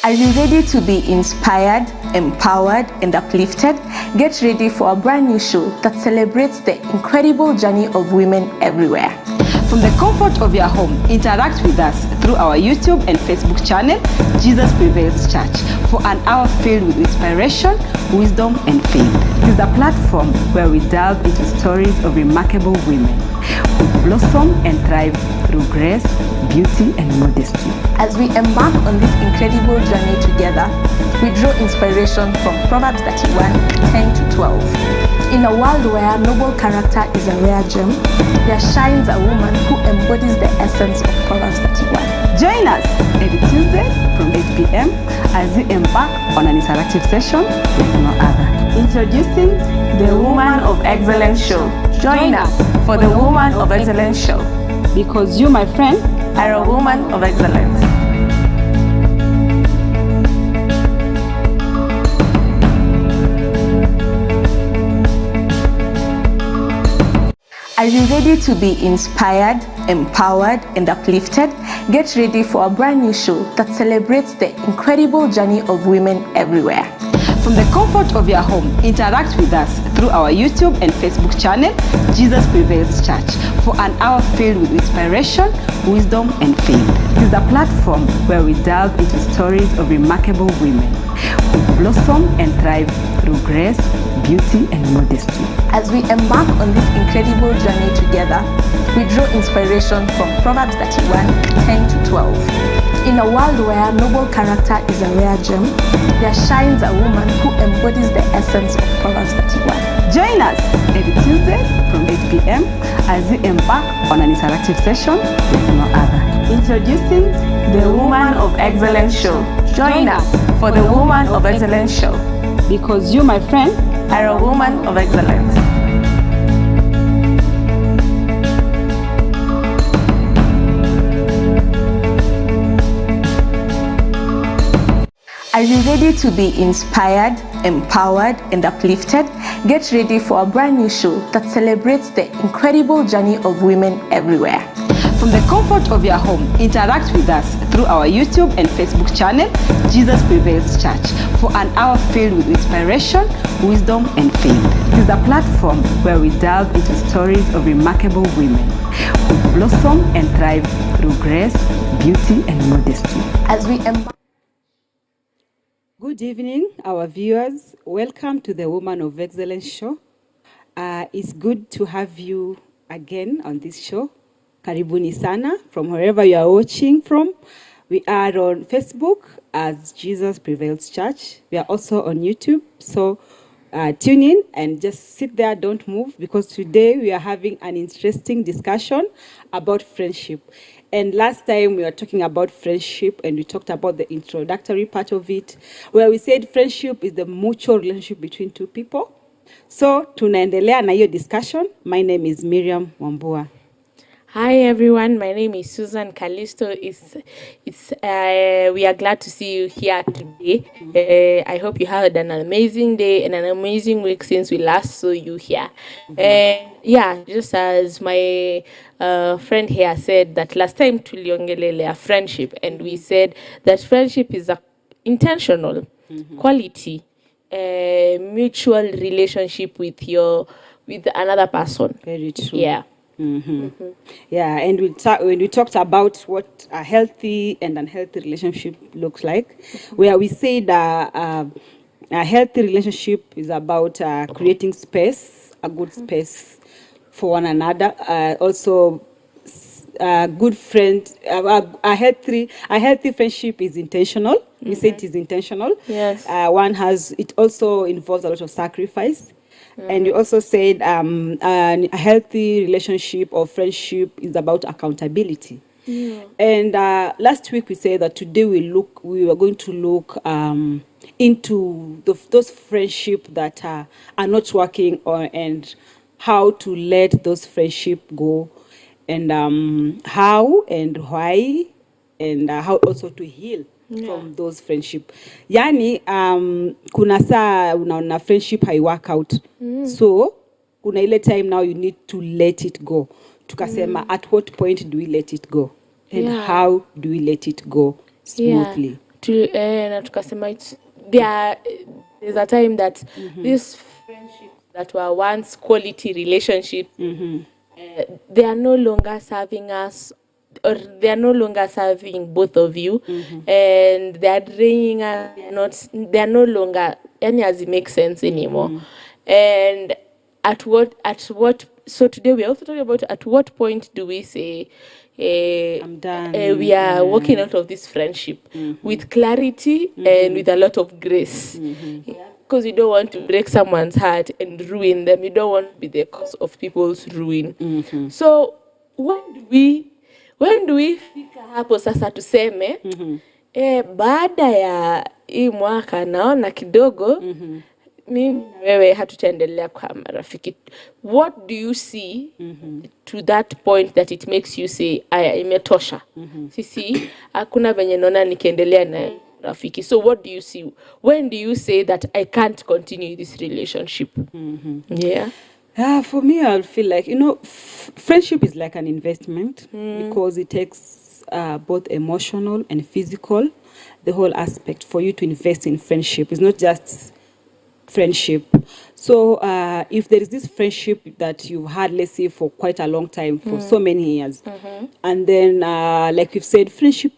Are you ready to be inspired, empowered, and uplifted? Get ready for a brand new show that celebrates the incredible journey of women everywhere. From the comfort of your home, interact with us through our YouTube and Facebook channel, Jesus Prevails Church, for an hour filled with inspiration, wisdom, and faith. It is a platform where we delve into stories of remarkable women who blossom and thrive through grace, beauty, and modesty. As we embark on this incredible journey together, we draw inspiration from Proverbs 31:10-12. In a world where noble character is a rare gem, there shines a woman who embodies the essence of Proverbs 31. Join us every Tuesday from 8 p.m. as we embark on an interactive session with no other. Introducing the Woman of Excellence Show. Join us for the Woman of Excellence Show. Because you, my friend, are a woman of excellence. Are you ready to be inspired, empowered, and uplifted? Get ready for a brand new show that celebrates the incredible journey of women everywhere. From the comfort of your home, interact with us through our YouTube and Facebook channel, Jesus Prevails Church, for an hour filled with inspiration, wisdom, and faith. It is a platform where we delve into stories of remarkable women who blossom and thrive through grace, beauty, and modesty. As we embark on this incredible journey together, we draw inspiration from Proverbs 31:10-12. In a world where noble character is a rare gem, there shines a woman who embodies the essence of Proverbs 31. Join us every Tuesday from 8 p.m. as we embark on an interactive session with no other. Introducing the Woman of Excellence Show. Join us for the Woman of Excellence Show. Because you, my friend, are a woman of excellence. Are you ready to be inspired, empowered, and uplifted? Get ready for a brand new show that celebrates the incredible journey of women everywhere. From the comfort of your home, interact with us through our YouTube and Facebook channel, Jesus Prevails Church, for an hour filled with inspiration, wisdom, and faith. It is a platform where we delve into stories of remarkable women who blossom and thrive through grace, beauty, and modesty. As we embark. Good evening, our viewers. Welcome to the Woman of Excellence show. It's good to have you again on this show. Karibuni sana from wherever you are watching from. We are on Facebook as Jesus Prevails Church. We are also on YouTube. So tune in and just sit there, don't move, because today we are having an interesting discussion about friendship. And last time we were talking about friendship and we talked about the introductory part of it, where we said friendship is the mutual relationship between two people. So tunaendelea na hiyo discussion. My name is Miriam Wambua. Hi everyone, my name is Suzzane Calisto. We are glad to see you here today. I hope you had an amazing day and an amazing week since we last saw you here. Just as my friend here said that last time tuliongelelea friendship, and we said that friendship is a intentional quality, mutual relationship with another person. Very true. Yeah. Yeah, and when we talked about what a healthy and unhealthy relationship looks like, where we said a healthy relationship is about creating space, a good space for one another. Also, a good friend, a healthy friendship is intentional. We say it is intentional. Yes. It also involves a lot of sacrifice. And you also said a healthy relationship or friendship is about accountability. Yeah. And last week we said that today we were going to look into those friendships that are not working, and how to let those friendships go, and how and why, and how also to heal from those friendship. Yani kuna saa unaona friendship hai work out. So kuna ile time now you need to let it go. Tukasema at what point do we let it go? And how do we let it go smoothly? na tukasema there's a time that these friendships that were once quality relationships, they are no longer serving us, or they are no longer serving both of you, and they are draining us. They are no longer any as it makes sense anymore. And at what so today we are also talking about at what point do we say I'm done. We are walking out of this friendship with clarity and with a lot of grace. Because you don't want to break someone's heart and ruin them. You don't want to be the cause of people's ruin. So when do we fika hapo sasa tuseme baada ya hii mwaka naona kidogo mimi na wewe hatutaendelea kwa marafiki. What do you see to that point that it makes you say aya imetosha? Sisi hakuna venye naona nikiendelea na rafiki. So what do you see? When do you say that I can't continue this relationship? Yeah. For me, I'll feel like, friendship is like an investment because it takes both emotional and physical, the whole aspect for you to invest in friendship. It's not just friendship. So if there is this friendship that you've had, let's say, for quite a long time, for so many years, and then, like you've said, friendship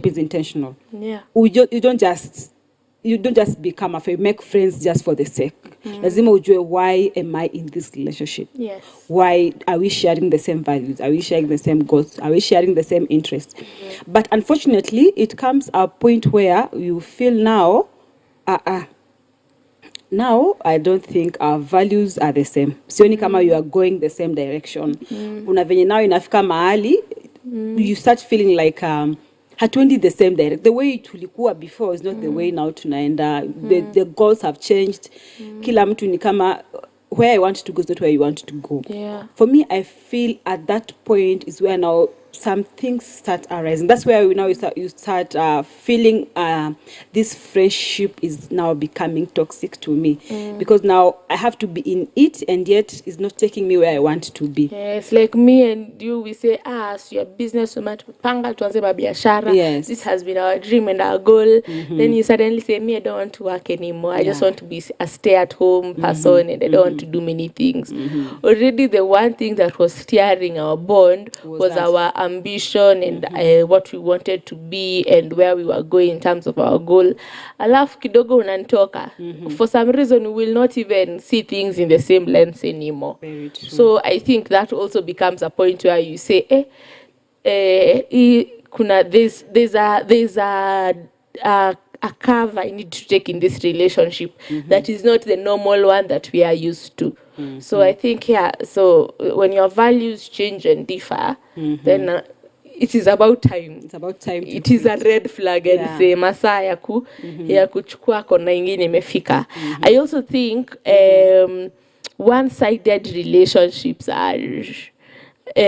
is intentional. Yeah. You don't just become a friend, make friends just for the sake. Lazima ujue, why am I in this relationship? Yes. Why are we sharing the same values? Are we sharing the same goals? Are we sharing the same interests? But unfortunately, it comes a point where you feel now, now I don't think our values are the same. Sioni kama you are going the same direction. Kuna venye now inafika mahali, you start feeling like hatuendi the same direct. The way tulikuwa before is not the way now tunaenda. The goals have changed. Kila mtu ni kama, where I want to go is not where you want to go. Yeah. For me, I feel at that point is where now some things start arising. That's where you start feeling this friendship is now becoming toxic to me, because now I have to be in it, and yet it's not taking me where I want to be. It's like me and you, we say, so your business panga tuanze biashara. Yes. This has been our dream and our goal. Then you suddenly say, me, I don't want to work anymore. I just want to be a stay-at-home person, and I don't want to do many things. Already the one thing that was steering our bond was our ambition and what we wanted to be and where we were going in terms of our goal. Alafu kidogo unanitoka. For some reason, we will not even see things in the same lens anymore. Very true. So I think that also becomes a point where you say, there's a curve I need to take in this relationship that is not the normal one that we are used to. So I think, so when your values change and differ, then it is about time. It's about time. It is a red flag and say masaa ya kuchukua kona ingine imefika. I also think one-sided relationships are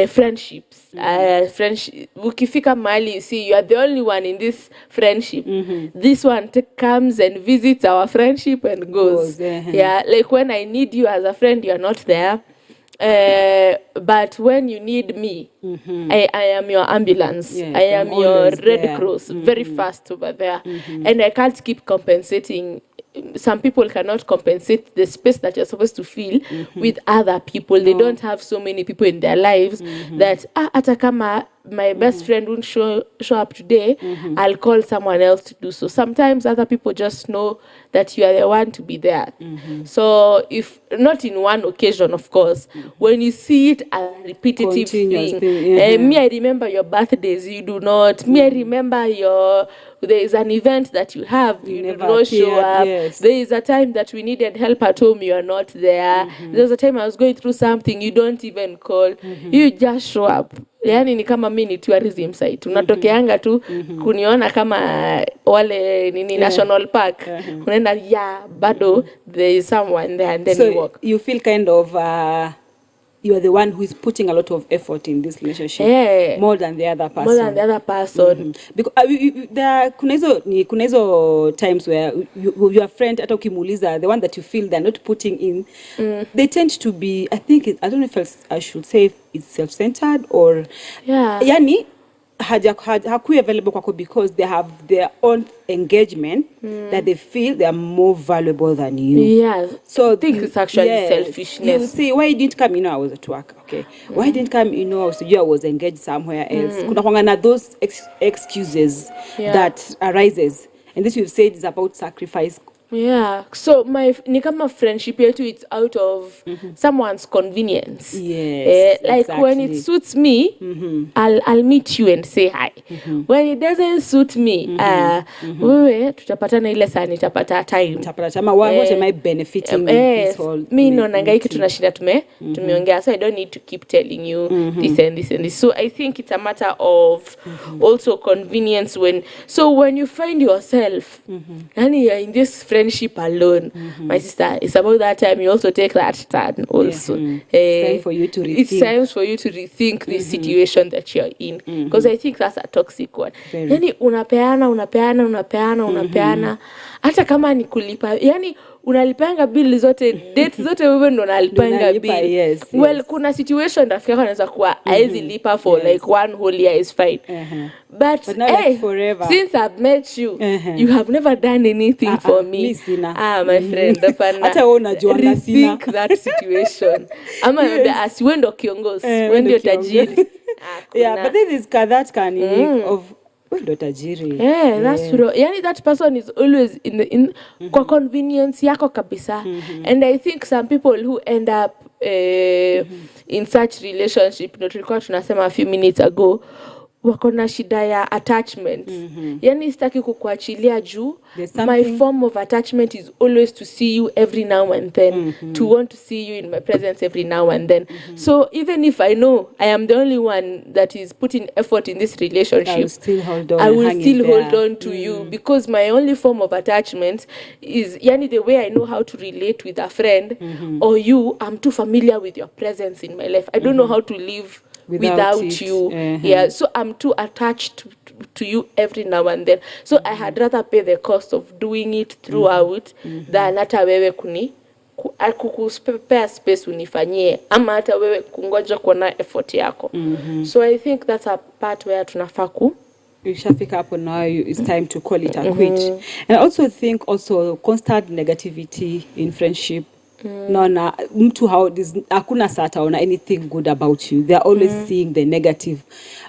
friendships. Ukifika mahali, you see, you are the only one in this friendship. This one comes and visits our friendship and goes. Yeah, like when I need you as a friend, you are not there. But when you need me, I am your ambulance. Yes, I am your Red Cross, very fast over there. And I can't keep compensating. Some people cannot compensate the space that you're supposed to feel with other people. They don't have so many people in their lives that hata kama my best friend won't show up today, I'll call someone else to do so. Sometimes other people just know that you are the one to be there. So if not in one occasion, of course, when you see it as a repetitive thing. Me, I remember your birthdays, you do not. Me, I remember there is an event that you have, you do not show up. Yes. There is a time that we needed help at home, you are not there. There's a time I was going through something, you don't even call. You just show up. Yani ni kama mimi ni tourism site. Unatokeanga tu kuniona kama wale national park. Unaenda bado there is someone there, and then you walk. You feel kind of you are the one who is putting a lot of effort in this relationship, more than the other person. Because kuna hizo times where your friend hata ukimuuliza, the one that you feel they're not putting in, they tend to be, I don't know if I should say it's self-centered or yani hakui available kwako because they have their own engagement that they feel they are more valuable than you. Yeah. So I think it's actually selfishness. You see, why you didn't come? I was at work. Okay. Why you didn't come? I was engaged somewhere else. Kuna kwanga those excuses that arises, and this we've said is about sacrifice. Yeah, so ni kama friendship yetu, it's out of someone's convenience. Yes, like exactly. When it suits me, I'll meet you and say hi. When it doesn't suit me, wewe tutapatana ile saa nitapata time. What am I benefiting in this whole? Me no nangaiki tunashinda tumeongea, so I don't need to keep telling you this and this and this. So I think it's a matter of also convenience when you find yourself and you're in this friendship alone, my sister, it's about that time you also take that stand also. It's time for you to rethink. It's time for you to rethink this situation that you're in, because I think that's a toxic one. Yani unapeana hata kama ni kulipa, yani unalipanga bill zote, date zote wewe ndo unalipanga bill. Yes. Well, kuna situation rafiki yako anaweza kuwa haezi lipa for like one whole year is fine. But like forever. Since I've met you, you have never done anything for me. My friend, hata wewe unajuanga sina. Rethink that situation. Ama as wewe ndo kiongozi, wewe ndio tajiri. Yeah, but then is that kind of tajiri. That's true. Yani that person is always in kwa convenience yako kabisa. And I think some people who end up in such relationship, tulikuwa tunasema a few minutes ago, wako na shida ya attachment. Yani sitaki kukuachilia juu. My form of attachment is always to see you every now and then, to want to see you in my presence every now and then. So even if I know I am the only one that is putting effort in this relationship, I will still hold on to you, because my only form of attachment is yani the way I know how to relate with a friend or you. I'm too familiar with your presence in my life. I don't know how to live without you. Yeah, so I'm too attached to you every now and then. So I had rather pay the cost of doing it throughout than hata wewe kukupea space unifanyie, ama hata wewe kungoja kuona effort yako. So I think that's a part where tunafaa Ushafika hapo now, it's time to call it a quit. And I also think constant negativity in friendship. No, mtu hakuna sata ona anything good about you. They are always seeing the negative.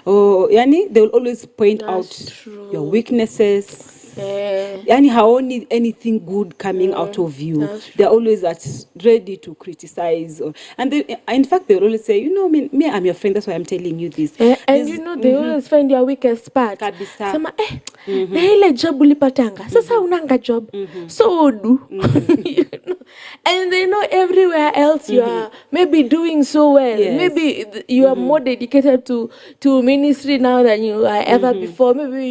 Yani they will always point out your weaknesses. Yani haoni anything good coming out of you. They are always ready to criticize. And in fact, they will always say, me, I'm your friend, that's why I'm telling you this. And they always find your weakest part. Sama, na ile job ulipatanga. Sasa unanga job. So do. And they know everywhere else you are maybe doing so well. Maybe you are more dedicated to ministry now than you are ever before. Maybe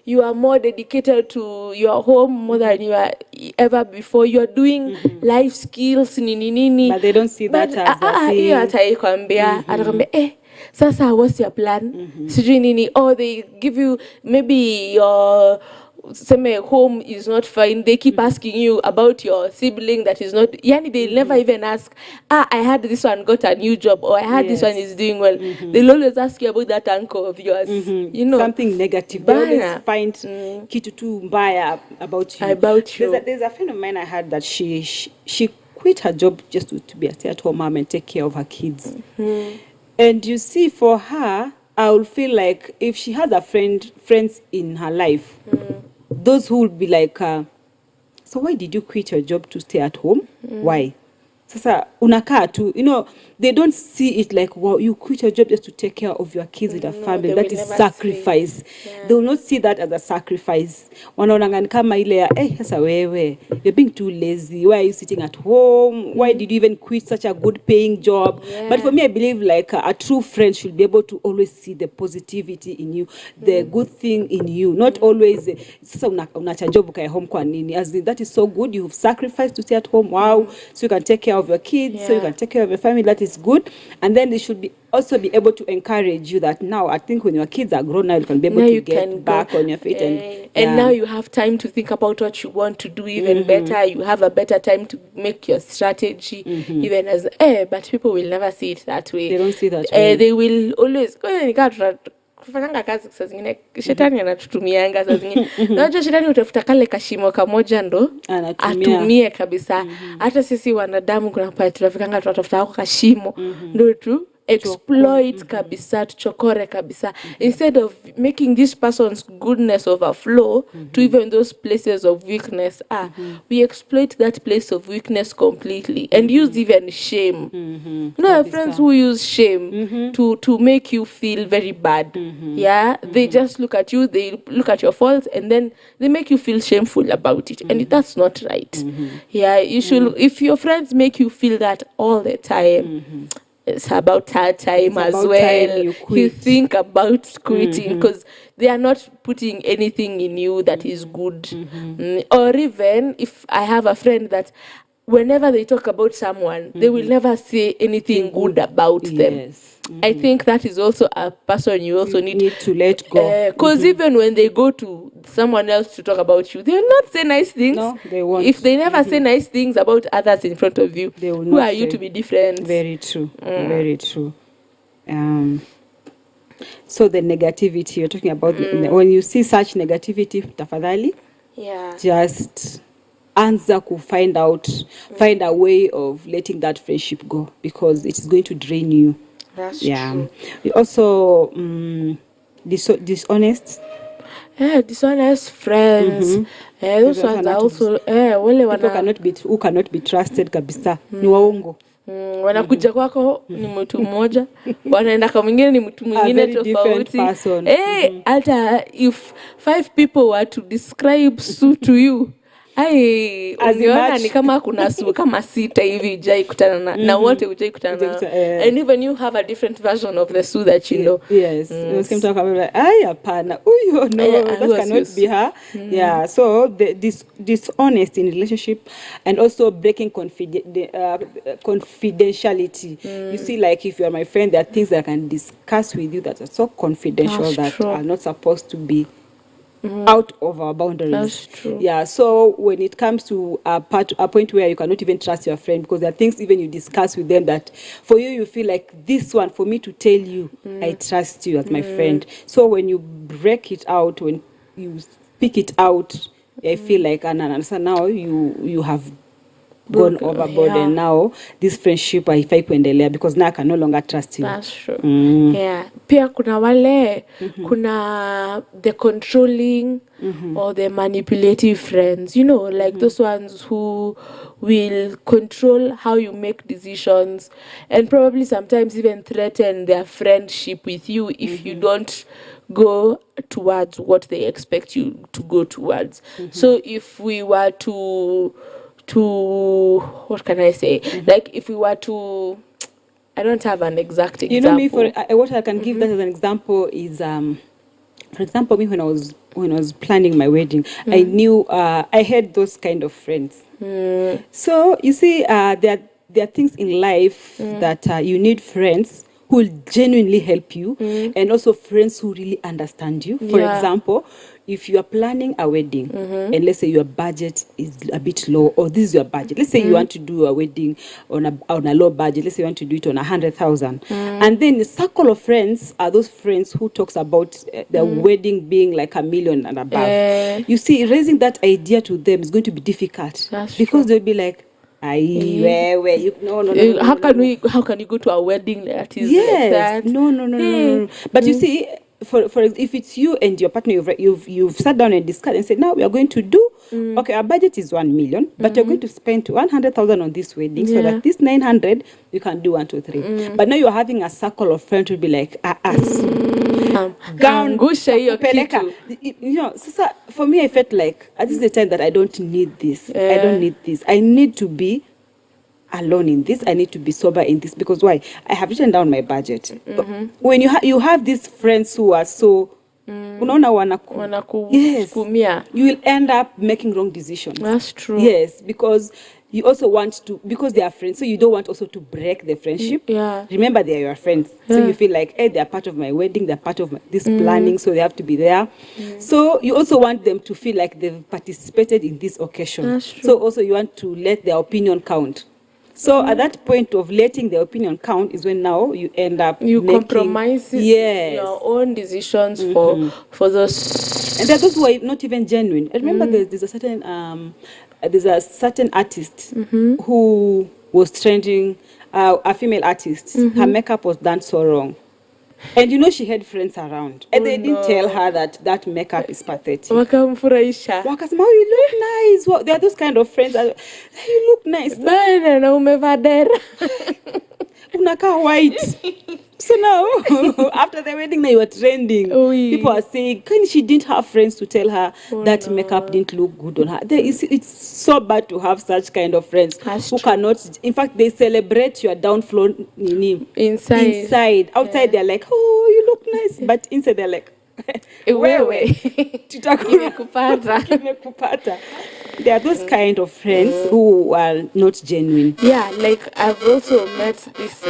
you are more dedicated to your home more than you are ever before. You are doing life skills, nini. But they don't see that as a thing. Atakwambia, sasa what's your plan? Sijui nini. Or they give you maybe your home is not fine. They keep asking you about your sibling that is not. Yani they never even ask. I heard this one got a new job, or I heard this one is doing well. They'll always ask you about that uncle of yours. Something negative. They always find kitu tu mbaya about you. There's a friend of mine I heard that she quit her job just to be a stay-at-home mom and take care of her kids. And you see, for her, I will feel like if she has friends in her life, those who will be like, so why did you quit your job to stay at home? Why? Sasa unakaa tu, they don't see it like, wow, you quit your job just to take care of your kids with a family. That is sacrifice. They will not see that as a sacrifice. Wanaonanga kama ile ya, sasa wewe, you're being too lazy. Why are you sitting at home? Why did you even quit such a good paying job? But for me, I believe like a true friend should be able to always see the positivity in you, the good thing in you. Not always, sasa unacha job ukae home kwa nini? As in, that is so good. You've sacrificed to stay at home. Wow. So you can take care of your kids, so you can take care of your family. That is good. And then they should also be able to encourage you that now, I think when your kids are grown now, you can be able to get back on your feet. And now you have time to think about what you want to do even better. You have a better time to make your strategy even but people will never see it that way. They don't see that way. They will always kufanyanga kazi saa zingine shetani anatutumianga saa zingine. Unajua shetani utafuta kale kashimo kamoja ndo atumie kabisa. Hata sisi wanadamu kuna pale tunafikanga tunatafuta hako kashimo ndo tu exploit kabisa, tuchokore kabisa, instead of making this person's goodness overflow to even those places of weakness. We exploit that place of weakness completely and use even shame. You know, friends who use shame to make you feel very bad. Yeah, they just look at you, they look at your faults, and then they make you feel shameful about it, and that's not right. Yeah, you should. If your friends make you feel that all the time, it's about that time as well. You think about quitting because they are not putting anything in you that is good. Or even if I have a friend that whenever they talk about someone, they will never say anything good about them. I think that is also a person you also need to let go. Because even when they go to someone else to talk about you, they will not say nice things. No, they won't. If they never say nice things about others in front of you, they will who not are you to be different? Very true. Very true. So the negativity you're talking about, when you see such negativity, tafadhali, just answer to find a way of letting that friendship go, because it is going to drain you. That's true. You also dishonest. Dishonest friends. Those ones are also who cannot be trusted kabisa. Ni waongo. Wanakuja kwako ni mtu mmoja, wanaenda kwa mwingine ni mtu mwingine tofauti. Hata if 5 people were to describe Sue to you, ungeona ni kama kuna Sue kama 6 hivi hujai kutana na wote hujai kutana na. And even you have a different version of the Sue that you know. Yes. Same talk about like, hapana, uyo no, that cannot be her. Yeah, so this dishonest in relationship, and also breaking confidentiality. You see, like if you are my friend, there are things that I can discuss with you that are so confidential that are not supposed to be out of our boundaries. That's true. Yeah, so when it comes to a point where you cannot even trust your friend, because there are things even you discuss with them that for you feel like, this one, for me to tell you, I trust you as my friend. So when you break it out, when you speak it out, I feel like, so now you have gone overboard, and now this friendship haifai kuendelea because now I can no longer trust you. That's true. Yeah. Pia kuna wale, kuna the controlling or the manipulative friends, you know, like those ones who will control how you make decisions and probably sometimes even threaten their friendship with you if you don't go towards what they expect you to go towards. So if we were to what can I say? Like if we were to, I don't have an exact example. You know me, what I can give that as an example is, for example, me when I was planning my wedding, I knew I had those kind of friends. So you see, there are things in life that you need friends who will genuinely help you, and also friends who really understand you. For example, if you are planning a wedding and let's say your budget is a bit low, or this is your budget, let's say you want to do a wedding on a low budget, let's say you want to do it on 100,000, and then the circle of friends are those friends who talks about the wedding being like 1 million and above. You see, raising that idea to them is going to be difficult. That's because true. they'll be like, no. How can you go to a wedding that is like that? No. But you see, for if it's you and your partner, you've sat down and discussed and said, now we are going to do, okay, our budget is 1 million, but you're going to spend 100,000 on this wedding, so that this 900 you can do 1, 2, 3. But now you're having a circle of friends who will be like, you know, so for me, I felt like this is the time that I don't need this. I don't need this. I need to be alone in this. I need to be sober in this, because why? I have written down my budget. When you have these friends who are so yes, you will end up making wrong decisions. That's true. Yes, because you also want to, because they are friends, so you don't want also to break the friendship. Remember, they are your friends, so you feel like, hey, they are part of my wedding, they're part of this planning, so they have to be there. So you also want them to feel like they've participated in this occasion. That's true. So also you want to let their opinion count. So at that point of letting the opinion count is when now you end up compromising your own decisions for those. And there are those who are not even genuine. I remember there's a certain artist who was trending, a female artist. Her makeup was done so wrong. And you know she had friends around. And they didn't tell her that makeup is pathetic. Wakamfurahisha. Wakasema, oh, you look nice. Well, there are those kind of friends. You look nice. Bana na umevadera. Unaka white. So now, after the wedding, now you are trending. People are saying, she didn't have friends to tell her that makeup didn't look good on her. It's so bad to have such kind of friends who cannot. In fact, they celebrate your downfall inside. Outside, they're like, oh, you look nice. But inside, they're like, wewe. There are those kind of friends who are not genuine. Yeah, like I've also met this.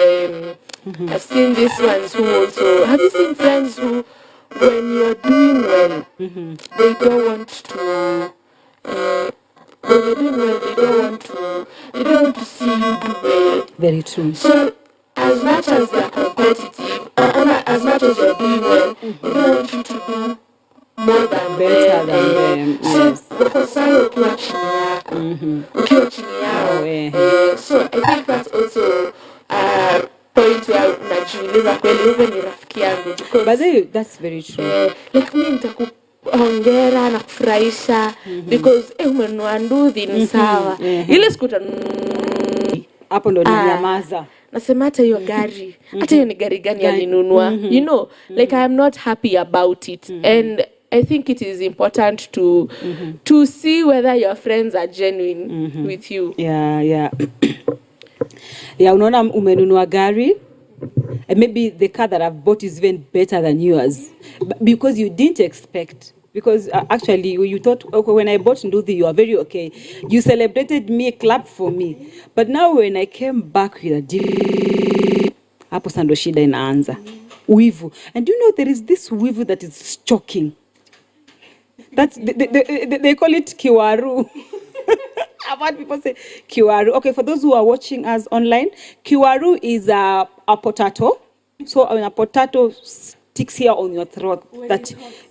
I've seen these ones who also. Have you seen friends who, when you're doing well, they don't want to. When you're doing well, they don't want to see you do well. Very true. So, as much as they're competitive, as much as you're doing well, they don't want you to do more than better than them. Yes. So ukiwa chini yao. So I think that's also point where unajiuliza kweli wewe ni rafiki yangu. But that's very true. Like mimi nitakuhongera na kufurahisha because umenunua nduthi ni sawa. Ile siku hapo ndo ninyamaza. Nasema hata hiyo gari, hata hiyo ni gari gani alinunua. You know, like I am not happy about it. And I think it is important to see whether your friends are genuine with you. Yeah. Yeah, unaona umenunua gari, and maybe the car that I've bought is even better than yours, because you didn't expect. Because actually, you thought, okay, when I bought Nduthi, you are very okay. You celebrated me, clapped for me. But now when I came back with a hapo sando shida inaanza. Wivu. And you know, there is this wivu that is shocking. That's they call it kiwaru. I've heard people say kiwaru. Okay, for those who are watching us online, kiwaru is a potato. So when a potato sticks here on your throat,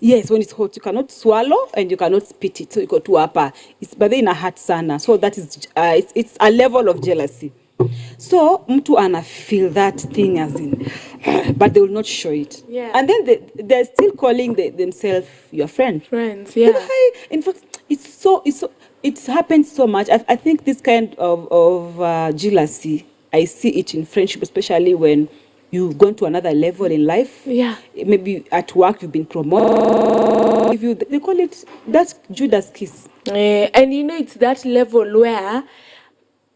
yes, when it's hot, you cannot swallow and you cannot spit it. So you go to upper. It's but in a hot sana. So that is it's a level of jealousy. So mtu ana feel that thing as in, but they will not show it. Yeah. And then they're still calling themselves your friend. Friends, yeah. In fact, it's happened so much. I think this kind of jealousy, I see it in friendship, especially when you've gone to another level in life. Yeah. Maybe at work you've been promoted. They call it, that's Judas kiss. And you know, it's that level where,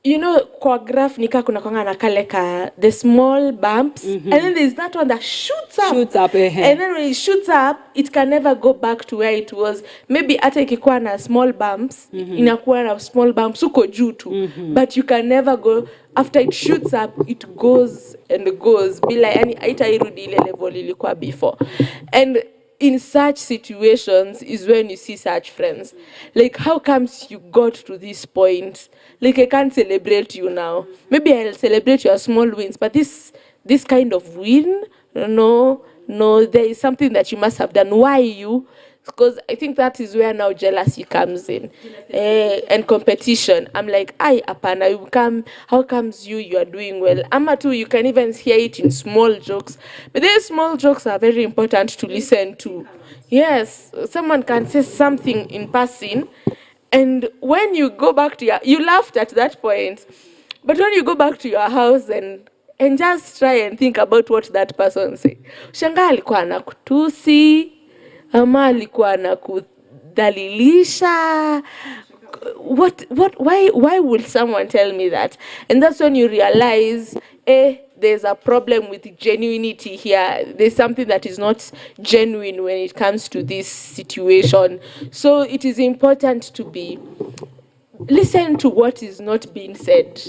you know, kwa graph nika kuna kwanga na kale the small bumps, and then there's that one that shoots up. And then when it shoots up, it can never go back to where it was. Maybe ata ikikuwa na small bumps, inakuwa na small bumps uko juu tu. But you can never go, after it shoots up, it goes and goes. Bila yani haitairudi ile level ilikuwa before. And in such situations is when you see such friends. Like, how comes you got to this point? Like, I can't celebrate you now. Maybe I'll celebrate your small wins, but this kind of win, no, there is something that you must have done. Why you? Because I think that is where now jealousy comes in, and competition. I'm like, apana, how comes you are doing well? Ama too, you can even hear it in small jokes. But these small jokes are very important to listen to. Yes, someone can say something in passing, and when you go back to you laughed at that point. But when you go back to your house and just try and think about what that person said. Shangaa alikuwa anakutusi, ama alikuwa anakudhalilisha. Why would someone tell me that? And that's when you realize, there's a problem with genuinity here. There's something that is not genuine when it comes to this situation. So it is important to listen to what is not being said.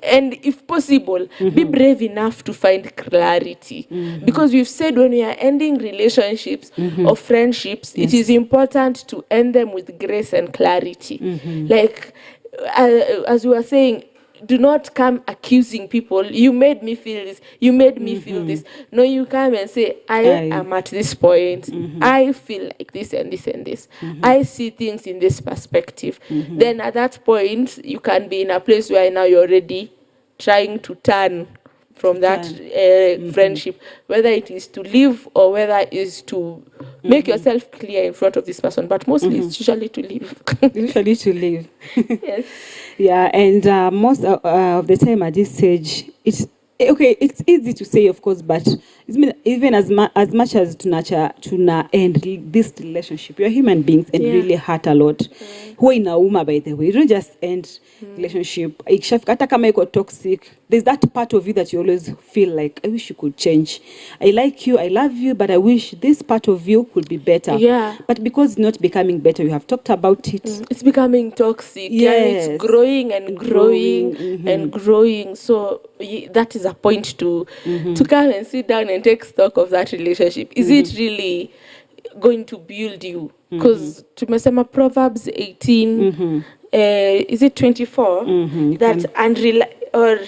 And if possible, be brave enough to find clarity. Because we've said when we are ending relationships or friendships, it is important to end them with grace and clarity. Like, as we were saying, do not come accusing people. You made me feel this. You made me feel this. No, you come and say, I am at this point. I feel like this and this and this. I see things in this perspective. Then at that point, you can be in a place where now you're already trying to turn from that friendship, whether it is to leave or whether it is to make yourself clear in front of this person. But mostly it's usually to leave. Usually to leave. Yes. Yeah, and most of the time at this stage, it's okay. It's easy to say, of course, but even as much as to end this relationship, you're human beings and really hurt a lot. Who inauma, by the way, you don't just end relationship. Hata kama iko toxic, there's that part of you that you always feel like, I wish you could change. I like you, I love you, but I wish this part of you could be better. Yeah. But because it's not becoming better, you have talked about it. It's becoming toxic. Yes. And it's growing and growing and growing. So that is a point to come and sit down and take stock of that relationship. Is it really going to build you? Because tumesema Proverbs 18, is it 24? That or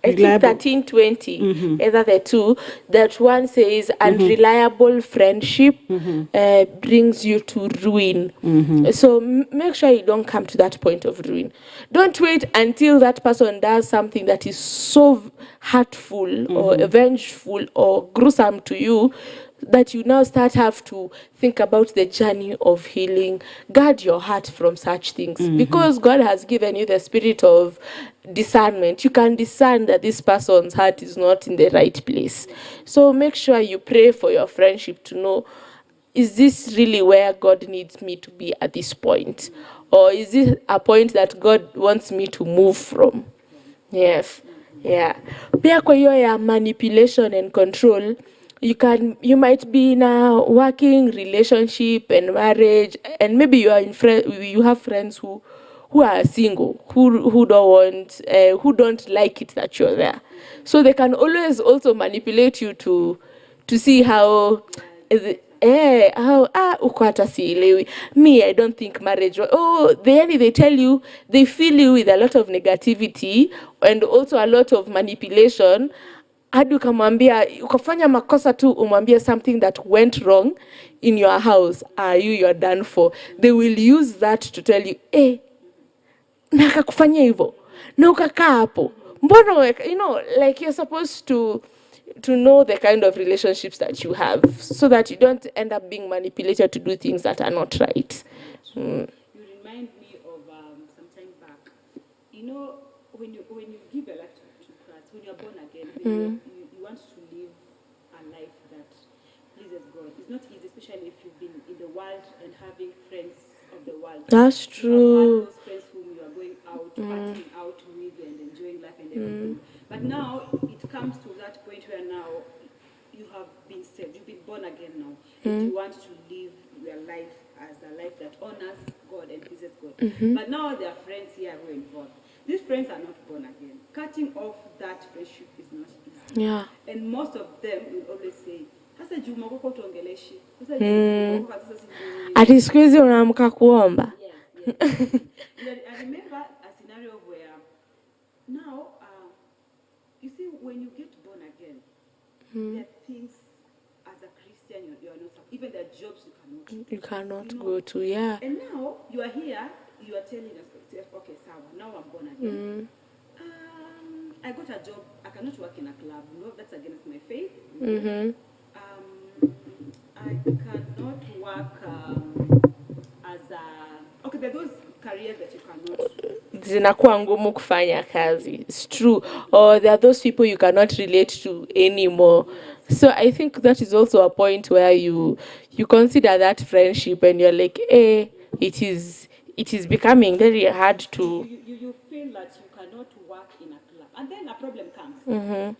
I think 13:20, either the two, that one says unreliable friendship brings you to ruin. So make sure you don't come to that point of ruin. Don't wait until that person does something that is so hurtful or vengeful or gruesome to you that you now have to think about the journey of healing. Guard your heart from such things because God has given you the spirit of discernment. You can discern that this person's heart is not in the right place. So make sure you pray for your friendship to know, is this really where God needs me to be at this point? Or is this a point that God wants me to move from? Yes. Yeah. Pia kwa hiyo ya manipulation and control, you might be in a working relationship and marriage, and maybe you have friends who are single, who don't like it that you're there. So they can always also manipulate you to see how uko hata sielewi. Me, I don't think marriage. They tell you, they fill you with a lot of negativity and also a lot of manipulation. Hadi ukamwambia ukafanya makosa tu umwambie something that went wrong in your house, you're done for. They will use that to tell you, na akakufanyia hivyo na ukakaa hapo, mbona like you're supposed to know the kind of relationships that you have so that you don't end up being manipulated to do things that are not right. You remind me of some time back. When you give a life to Christ, when you're born again, you want to live a life that pleases God. It's not easy, especially if you've been in the world and having friends of the world. That's true. You have those friends whom you are going out, partying out with and enjoying life and everything. But now it comes to that point where now you have been saved, you've been born again now, and you want to live your life as a life that honors God and pleases God. But now there are friends here who are involved. These friends are not born again. Cutting off that friendship is not easy. Yeah. And most of them will always say, hasa Juma koko tuongeleshi. Hasa Juma koko katisa sisi. Ati siku hizi unaamka kuomba. Yes. I remember a scenario where now, you see, when you get born again, there are things as a Christian you're not, even there are jobs you cannot go to, yeah. And now you are here, you are telling us, okay, Sawa, now I'm born again. I got a job, I cannot work in a club. No, that's against my faith. I cannot work as a... Okay, there are those careers that you cannot... Zinakuwa ngumu kufanya kazi. It's true. Or there are those people you cannot relate to anymore. So I think that is also a point where you consider that friendship and you're like, it is becoming very hard to... You feel that you cannot work in a club. And then a problem comes. You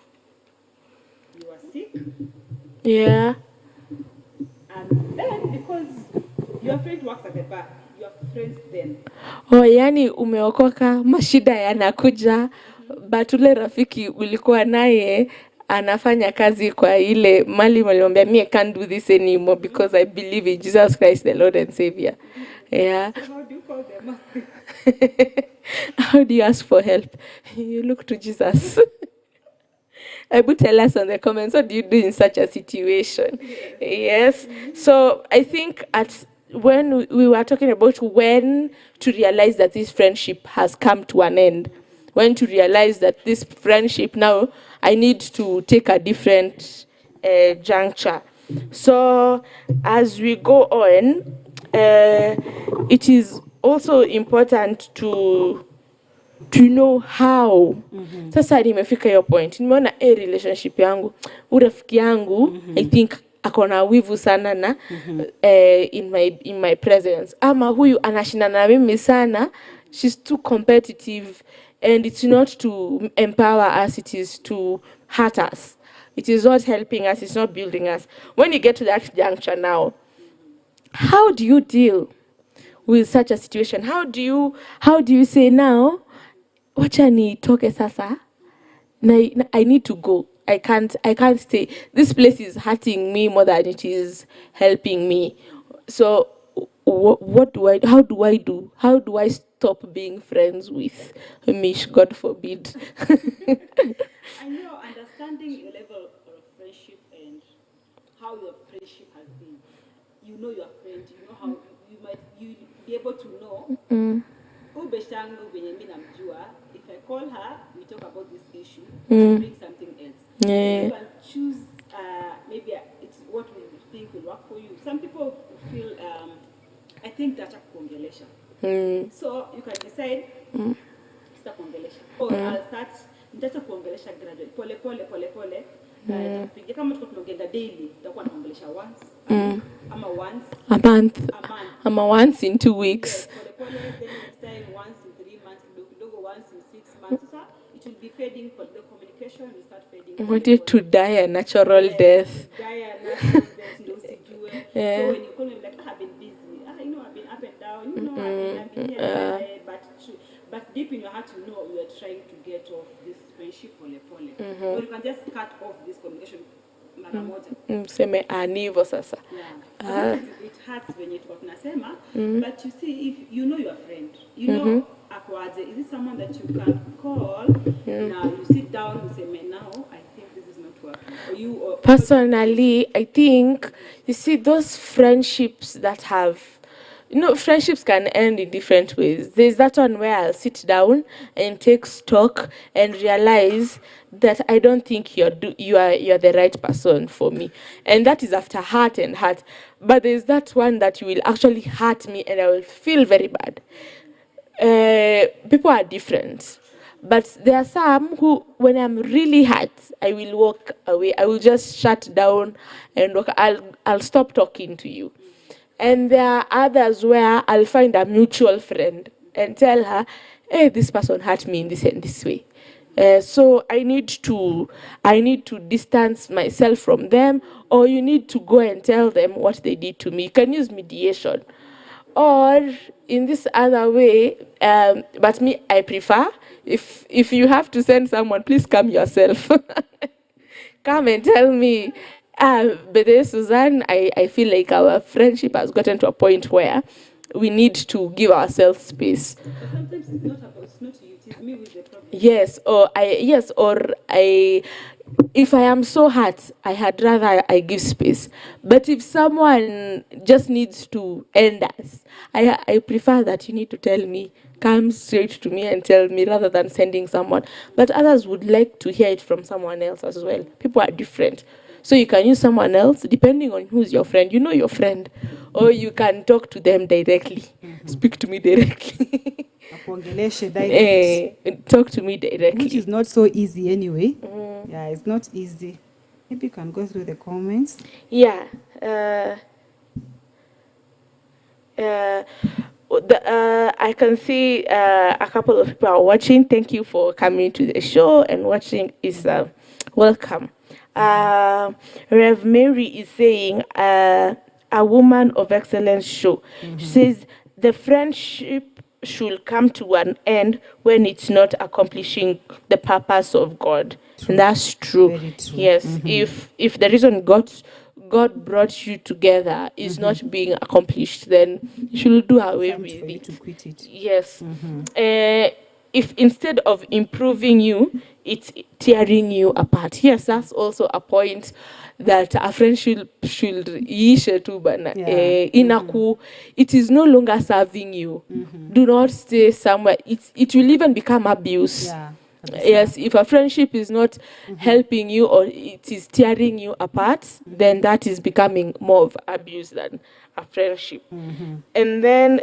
are sick. Yeah. And then because your friend works at the bar, your friends then. Yani umeokoka, mashida yanakuja, but ule rafiki ulikuwa naye anafanya kazi kwa ile mali alimwambia me I can't do this anymore because I believe in Jesus Christ the Lord and Savior. Yeah. So how do you call them? How do you ask for help? You look to Jesus. But tell us on the comments, what do you do in such a situation? Yes. So I think when we were talking about when to realize that this friendship has come to an end, when to realize that this friendship now, I need to take a different juncture. So as we go on, it is also important to know how. Sasa nimefika hiyo point, nimeona relationship yangu, urafiki yangu, I think akona wivu sana na in my presence, ama huyu anashindana na mimi sana, she's too competitive, and it's not to empower us, it is to hurt us. It is not helping us, it's not building us. When you get to that juncture now, how do you deal with such a situation? How do you say now, wacha nitoke sasa, I need to go. I can't stay. This place is hurting me more than it is helping me. So what do I do? How do I stop being friends with Mish, God forbid? And understanding your level of friendship and how your friendship has been. You know your friend, you know how you be able to know. If I call her, we talk about this issue, she brings something else. Yeah. You can choose, maybe it's what we think will work for you. Some people feel, I think that's a kuongelesha. So you can decide, start kuongelesha. Or I'll start, nitacha kuongelesha gradually. Pole. Kama tuko tunaongea daily, tutakuwa tunaongelesha once, a month, ama once in 2 weeks. Pole, then next time once in 3 months, once in 6 months. So it will be fading, but the communication will start fading. Want it to die a natural death. So when you call me like, I've been busy, I've been up and down, I've been here, but deep in your heart, you know you are trying to get off this friendship, pole. Or you can just cut off this communication. Seme anivo sasa. Yeah. It hurts when you talk nasema, but you see, if you know your friend, you know akwaje, is it someone that you can call? Now you sit down and say, now I think this is not working. Or personally, I think, you see, those friendships that have, friendships can end in different ways. There's that one where I'll sit down and take stock and realize that I don't think you're the right person for me, and that is after hurt. But there's that one that you will actually hurt me, and I will feel very bad. People are different, but there are some who, when I'm really hurt, I will walk away. I will just shut down and walk. I'll stop talking to you. And there are others where I'll find a mutual friend and tell her, hey, this person hurt me in this and this way. So I need to distance myself from them, or you need to go and tell them what they did to me. You can use mediation. Or in this other way, but me, I prefer, if you have to send someone, please come yourself. Come and tell me. But then, Suzzane, I feel like our friendship has gotten to a point where we need to give ourselves space. But sometimes it's not you, it is me with the problem. Yes, if I am so hurt, I had rather I give space. But if someone just needs to end us, I prefer that you need to tell me, come straight to me and tell me, rather than sending someone. But others would like to hear it from someone else as well. People are different. So you can use someone else, depending on who's your friend. You know your friend. Or you can talk to them directly. Speak to me directly. Talk to me directly. Which is not so easy anyway. Yeah, it's not easy. Maybe you can go through the comments. Yeah. I can see a couple of people are watching. Thank you for coming to the show, and watching is welcome. Rev Mary is saying, a woman of excellence show. She says, the friendship should come to an end when it's not accomplishing the purpose of God. True. And that's true. Very true. Yes. If the reason God brought you together is not being accomplished, then you should do away with it. To quit it. Yes. if instead of improving you, it's tearing you apart. Yes, that's also a point that a friendship should ishe tu bana. Inaku, it is no longer serving you. Do not stay somewhere. It will even become abuse. Yeah. Yes, if a friendship is not helping you or it is tearing you apart, then that is becoming more of abuse than a friendship. And then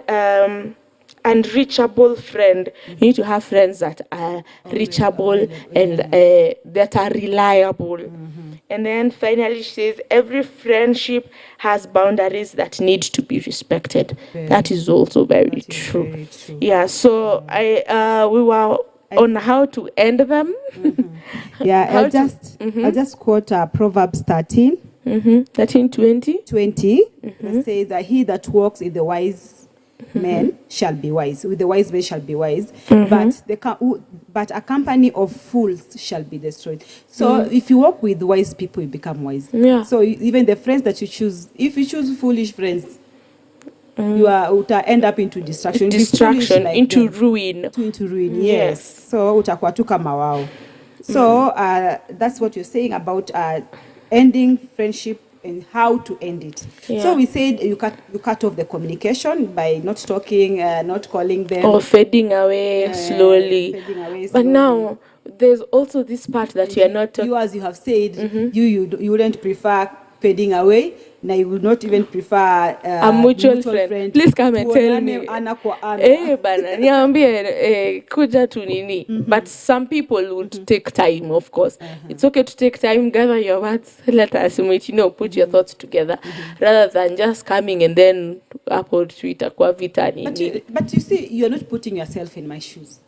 unreachable friend. You need to have friends that are reachable and that are reliable. And then finally she says every friendship has boundaries that need to be respected. That is also very true. Yeah, so we were on how to end them. Yeah, I'll just quote Proverbs 13. 13:20. 20. It says that he that walks in the wise men shall be wise. With the wise men shall be wise. But a company of fools shall be destroyed. So if you walk with wise people, you become wise. Yeah. So even the friends that you choose, if you choose foolish friends, you will end up into destruction. Into ruin. Into ruin, yes. So utakuwa tu kama wao. So that's what you're saying about ending friendship and how to end it. Yeah. So we said you cut off the communication by not talking, not calling them. Or fading away slowly. But now, there's also this part that you are not talking. You, as you have said, you wouldn't prefer fading away. Now you would not even prefer a mutual friend. Please come and tell me. Bana, niambie kuja tu nini. But some people would take time, of course. It's okay to take time, gather your words, let us meet, put your thoughts together, rather than just coming and then upload Twitter kwa vita nini. But you see, you're not putting yourself in my shoes.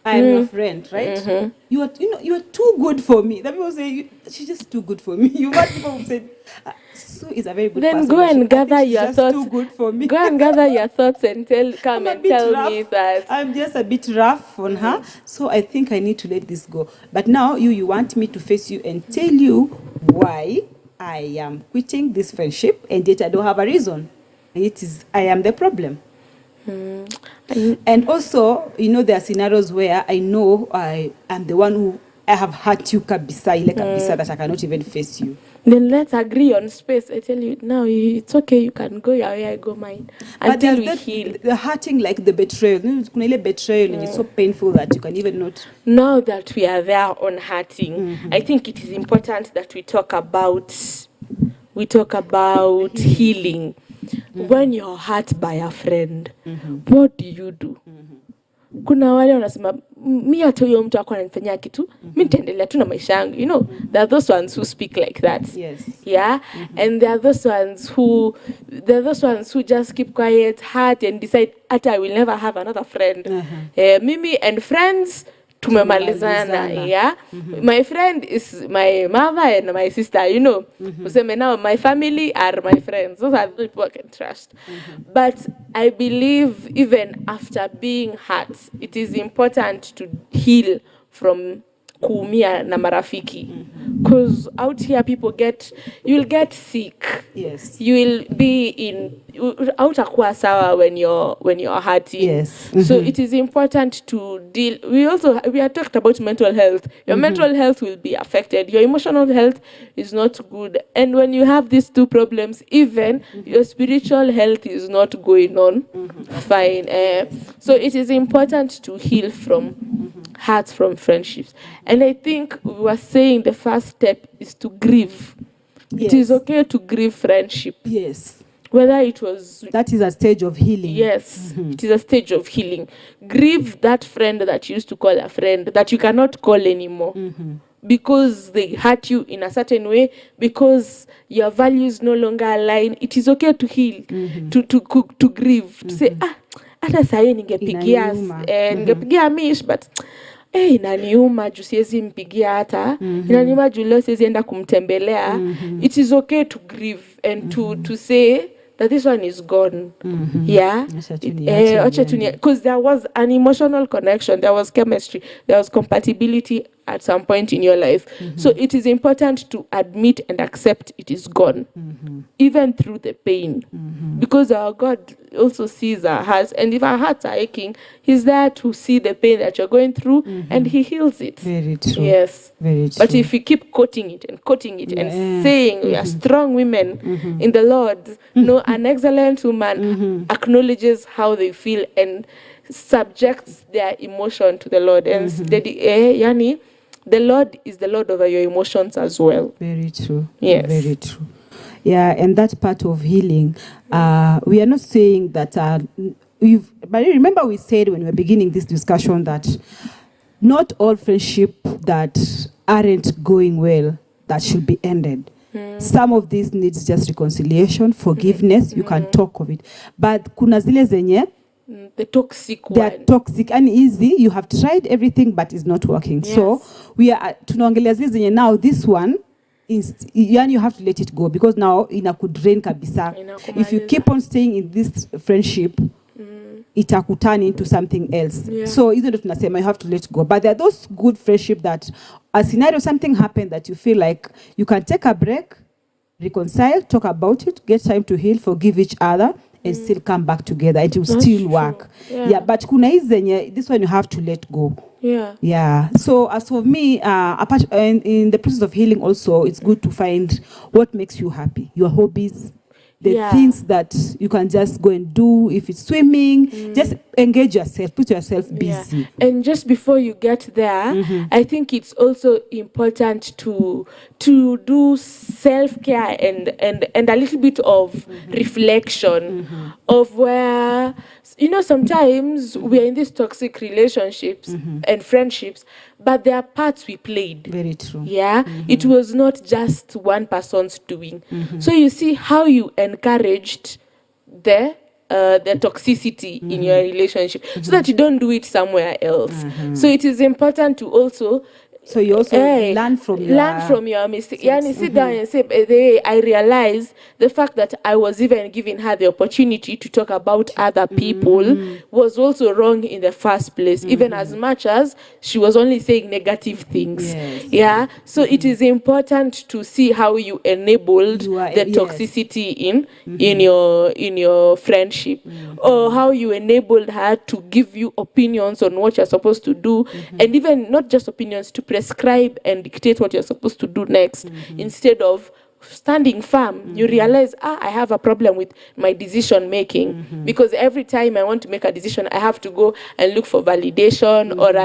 I am your friend, right? You are too good for me. The people say she's just too good for me. You've had people who said Sue is a very good person. Then go and gather your thoughts. Too good for me. Go and gather your thoughts and come and tell me that I'm just a bit rough on her. So I think I need to let this go. But now you want me to face you and tell you why I am quitting this friendship, and yet I don't have a reason. I am the problem. And also, there are scenarios where I know I am the one who I have hurt you kabisa that I cannot even face you. Then let's agree on space. I tell you now, it's okay. You can go your way, I go mine. Until we heal. The hurting, like the betrayal. Betrayal, and it's so painful that you can even not. Now that we are there on hurting, I think it is important that we talk about healing. When you're hurt by a friend, what do you do? Kuna wale wanasema mimi hata huyo mtu akwa ananifanyia kitu, mimi nitaendelea tu na maisha yangu. There are those ones who speak like that. Yes. Yeah. And there are those ones who just keep quiet, hurt, and decide I will never have another friend. Mimi and friends tumemalizana. Yeah. My friend is my mother and my sister, Useme now my family are my friends. Those are the people I can trust. But I believe even after being hurt, it is important to heal from kuumia na marafiki. Because out here you'll get sick. Yes. You will be hautakuwa sawa when you're hurting. Yes. So it is important to deal. We have talked about mental health. Your mental health will be affected. Your emotional health is not good. And when you have these two problems, even your spiritual health is not going on fine. So it is important to heal from hurts from friendships. And I think we were saying the first step is to grieve. Yes. It is okay to grieve friendship. Yes. Whether it was... That is a stage of healing. Yes, it is a stage of healing. Grieve that friend that you used to call a friend, that you cannot call anymore. Because they hurt you in a certain way, because your values no longer align. It is okay to heal, to grieve, to say, hata sahi ningepigia mish, but inaniuma juu siwezi mpigia hata, inaniuma juu leo siwezi enda kumtembelea. It is okay to grieve and to say that this one is gone. Yeah. Because there was an emotional connection, there was chemistry, there was compatibility at some point in your life. So it is important to admit and accept it is gone, even through the pain, because our God also sees our hearts, and if our hearts are aching, He's there to see the pain that you're going through, and He heals it. Very true. Yes. Very true. But if you keep quoting it and saying we are strong women in the Lord, no, an excellent woman acknowledges how they feel and subjects their emotion to the Lord. And yani, the Lord is the Lord over your emotions as well. Very true. Yes. Very true. Yeah, and that part of healing, we are not saying that but remember we said when we were beginning this discussion that not all friendship that aren't going well that should be ended. Some of these needs just reconciliation, forgiveness, you can talk of it. But kuna zile zenye the toxic one. They are toxic and easy. You have tried everything but it's not working. Yes. So we are tunaongelea zile zenye now this one you have to let it go because now inakudrain kabisa. If you keep on staying in this friendship, itakuturn into something else. Yeah. So hizo ndo tunasema you have to let go. But there are those good friendship that a scenario, something happened that you feel like you can take a break, reconcile, talk about it, get time to heal, forgive each other, and still come back together. It will still work. Yeah, but kuna hizi zenye this one you have to let go. Yeah. So as for me, apart in the process of healing also, it's good to find what makes you happy, your hobbies, the things that you can just go and do. If it's swimming, just engage yourself, put yourself busy. And just before you get there, I think it's also important to do self-care and a little bit of reflection of where, you know, sometimes we're in these toxic relationships and friendships, but there are parts we played. Very true. Yeah, it was not just one person's doing. So you see how you encouraged the toxicity in your relationship, so that you don't do it somewhere else. So it is important to also. So you also learn from your mistake. Yani sit down and say, I realized the fact that I was even giving her the opportunity to talk about other people was also wrong in the first place, even as much as she was only saying negative things. Yeah. So it is important to see how you enabled the toxicity in your friendship, or how you enabled her to give you opinions on what you're supposed to do, and even not just opinions, to prescribe and dictate what you're supposed to do next, instead of standing firm. You realize, I have a problem with my decision making, because every time I want to make a decision, I have to go and look for validation, or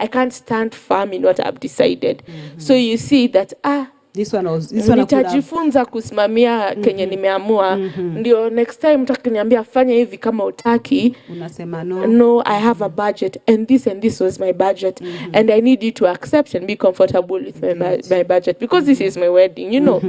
I can't stand firm in what I've decided. So you see that nitajifunza kusimamia kenye nimeamua, ndio next time mtakiniambia fanya hivi kama utaki, unasema no, I have a budget and this was my budget, and I need you to accept and be comfortable with my budget, because this is my wedding, you know.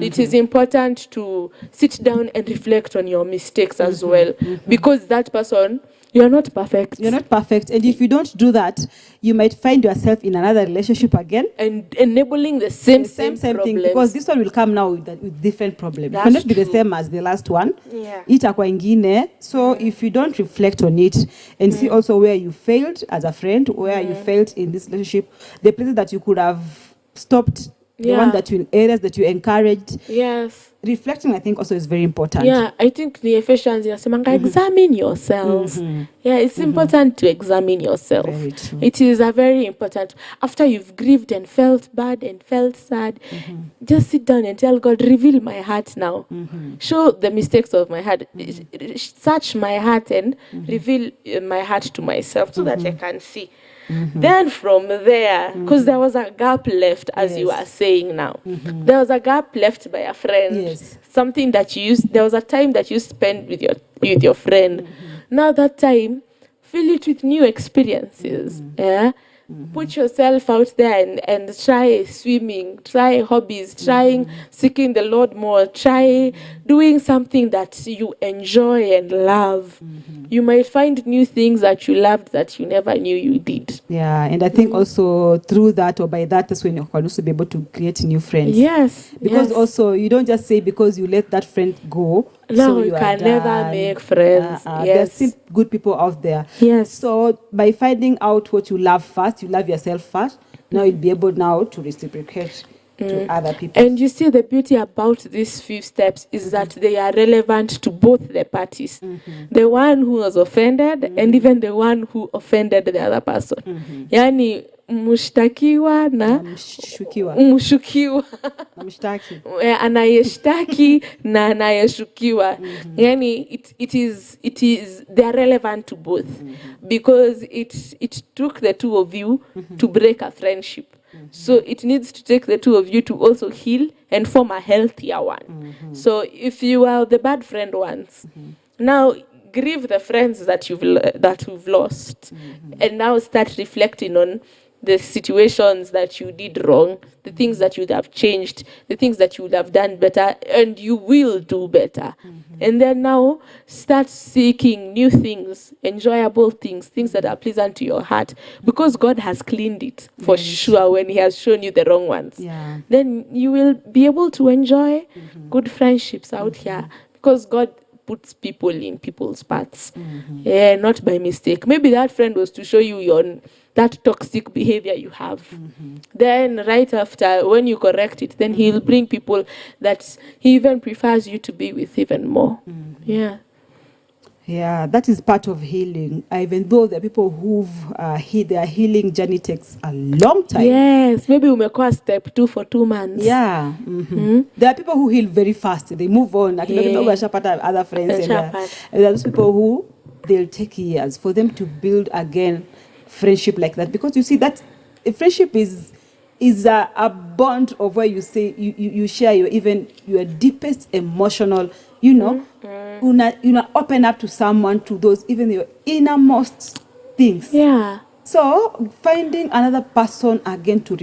It is important to sit down and reflect on your mistakes as well, because that person, you're not perfect. You're not perfect. And if you don't do that, you might find yourself in another relationship again. And enabling the same thing. Because this one will come now with different problems. It cannot be the same as the last one. Itakuwa ingine. So if you don't reflect on it and see also where you failed as a friend, where you failed in this relationship, the places that you could have stopped, the one that you areas that you encouraged. Yes. Reflecting, I think, also is very important. Yeah, I think the Ephesians examine yourselves. Yeah, it's important to examine yourself. Very true. It is a very important. After you've grieved and felt bad and felt sad, just sit down and tell God, reveal my heart now. Show the mistakes of my heart. Search my heart and reveal my heart to myself, so that I can see. Then from there, because there was a gap left, as you are saying now, there was a gap left by a friend. Something that you used, there was a time that you spent with your friend. Now that time, fill it with new experiences. Put yourself out there and try swimming, try hobbies, trying seeking the Lord more, try doing something that you enjoy and love. You might find new things that you loved that you never knew you did. Yeah, and I think also through that, or by that, that's when you can also be able to create new friends. Yes. Because also you don't just say because you let that friend go, no, so you can never make friends. There's still good people out there. Yes. So by finding out what you love first, you love yourself first, Now you'll be able now to reciprocate to other people. And you see, the beauty about these 5 steps is that they are relevant to both the parties. The one who was offended and even the one who offended the other person. Yani mshtakiwa na mshukiwa. Anayeshtaki na anayeshukiwa. Yani it is they are relevant to both because it took the two of you to break a friendship. So it needs to take the two of you to also heal and form a healthier one. So if you are the bad friend once, now grieve the friends that you've lost, and now start reflecting on the situations that you did wrong, the things that you would have changed, the things that you would have done better, and you will do better. And then now start seeking new things, enjoyable things that are pleasant to your heart, because God has cleaned it for sure when He has shown you the wrong ones. Yeah. Then you will be able to enjoy good friendships out here, because God puts people in people's paths, not by mistake. Maybe that friend was to show you that toxic behavior you have. Then right after, when you correct it, then He'll bring people that He even prefers you to be with even more. Yeah, that is part of healing. Even though the people who've their healing journey takes a long time. Yes, maybe umekuwa step 2 for 2 months. Yeah. There are people who heal very fast. They move on. Like other friends. And there are those people who they'll take years for them to build again friendship like that. Because you see that a friendship is a bond of where you say you share your deepest emotional, open up to someone, to those even your innermost things. Yeah. So finding another person again to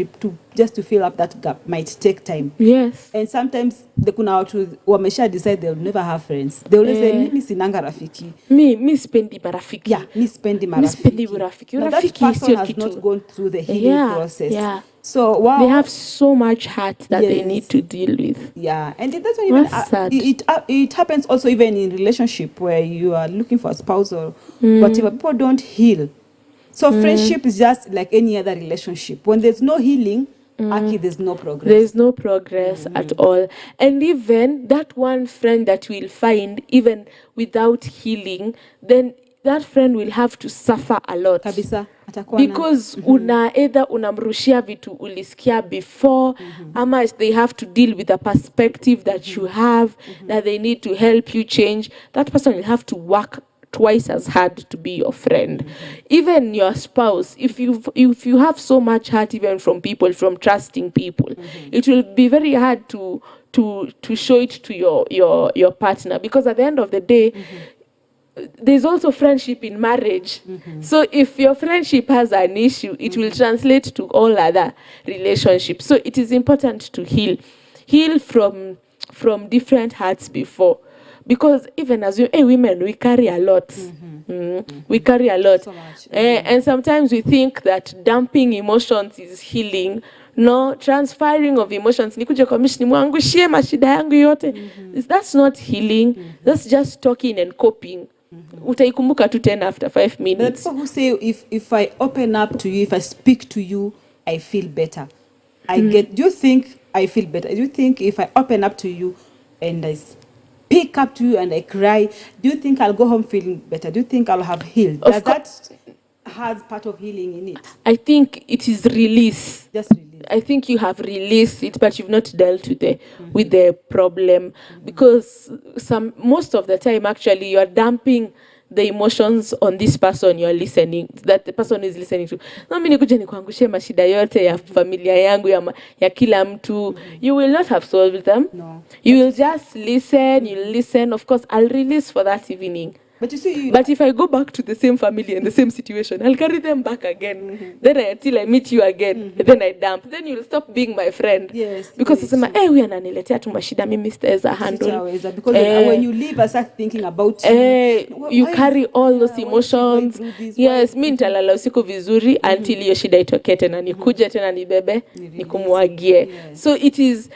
just to fill up that gap might take time. Yes. And sometimes kuna watu wamesha decide they'll never have friends. They always say mimi sinanga rafiki. Mi spendi marafiki. Yeah, mi spendi marafiki. Now that person has not gone through the healing process. Yeah. So wow, they have so much hurt that they need to deal with. Yeah, and it doesn't even it happens also even in relationship where you are looking for a spouse or whatever. People don't heal. So friendship is just like any other relationship. When there's no healing, there's no progress. There's no progress at all. And even that one friend that we'll find, even without healing, then that friend will have to suffer a lot. Kabisa. Because either unamrushia vitu ulisikia before, ama they have to deal with the perspective that you have, that they need to help you change. That person will have to work twice as hard to be your friend. Even your spouse, if you have so much hurt even from people, from trusting people, it will be very hard to show it to your partner, because at the end of the day, there's also friendship in marriage. So if your friendship has an issue, it will translate to all other relationships. So it is important to heal from different hurts before. Because even as women, we carry a lot. We carry a lot. So much. And sometimes we think that dumping emotions is healing. No, transferring of emotions. That's not healing. That's just talking and coping. Utaikumbuka tu tena after 5 minutes. The people who say, if I open up to you, if I speak to you, I feel better. Do you think I feel better? Do you think if I open up to you and I speak up to you and I cry, do you think I'll go home feeling better? Do you think I'll have healed? Does that has part of healing in it? I think it is release. Just release. I think you have released it, but you've not dealt with the problem, because most of the time actually you are dumping the emotions on this person you're listening, that the person is listening to. Mimi nikuja nikuangushie mashida yote ya familia yangu ya kila mtu. You will not have solved them. No. You will just listen. You'll listen. Of course, I'll release for that evening. But you see, but if I go back to the same family and the same situation, I'll carry them back again. Then until I meet you again, then I dump. Then you'll stop being my friend. Yes. Because it's my, huyu ananiletea tu mashida mimi sitaweza handle. Because when you leave, I start thinking about you carry all those emotions. Yes, mimi nitalala usiku vizuri until hiyo shida itoke tena nikuje tena nibebe nikumwagie. So it is